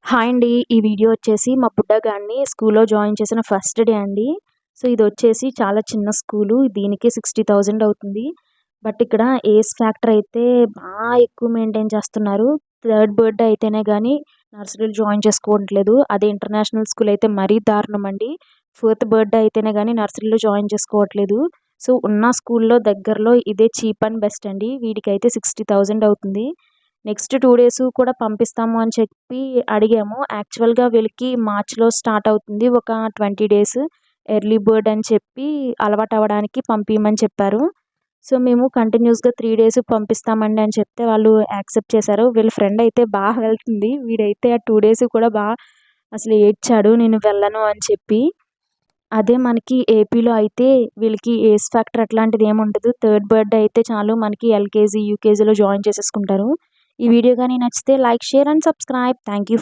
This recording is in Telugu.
హాయ్ అండి. ఈ వీడియో వచ్చేసి మా బుడ్డగాడిని స్కూల్‌లో జాయిన్ చేసిన ఫస్ట్ డే అండి. సో, ఇదొచ్చేసి చాలా చిన్న స్కూలు. దీనికే 60,000 అవుతుంది. బట్ ఇక్కడ ఏజ్ ఫ్యాక్టర్ అయితే ఎక్కువ మెయింటైన్ చేస్తున్నారు. థర్డ్ బర్త్‌డే అయితేనే గానీ నర్సరీలో జాయిన్ చేసుకోవట్లేదు. అదే ఇంటర్నేషనల్ స్కూల్ అయితే మరీ దారుణం అండి. ఫోర్త్ బర్త్‌డే అయితేనే గానీ నర్సరీలో జాయిన్ చేసుకోవట్లేదు. సో, ఉన్న స్కూల్‌లో దగ్గరలో ఇదే చీప్ అండ్ బెస్ట్ అండి. వీడికైతే 60,000 అవుతుంది. నెక్స్ట్ 2 డేస్ కూడా పంపిస్తాము అని చెప్పి అడిగాము. యాక్చువల్‌గా వీళ్ళకి మార్చ్‌లో స్టార్ట్ అవుతుంది. ఒక 20 డేస్ ఎర్లీ బర్డ్ అని చెప్పి అలవాటవ్వడానికి పంపియమని చెప్పారు. సో, మేము కంటిన్యూయస్‌గా 3 డేస్ పంపిస్తామండి అని చెప్తే వాళ్ళు యాక్సెప్ట్ చేశారు. వీళ్ళ ఫ్రెండ్ అయితే వెళ్తుంది. వీడైతే ఆ 2 డేస్ కూడా అసలు ఏడ్చాడు నేను వెళ్ళను అని చెప్పి. అదే మనకి ఏపీలో అయితే వీళ్ళకి ఏజ్ ఫ్యాక్టర్ అట్లాంటిది ఏముండదు. థర్డ్ బర్త్‌డే అయితే చాలు మనకి ఎల్‌కేజీ, యూకేజీలో జాయిన్ చేసేసుకుంటారు. ఈ వీడియో గాని నచ్చితే like, share and subscribe. Thank you.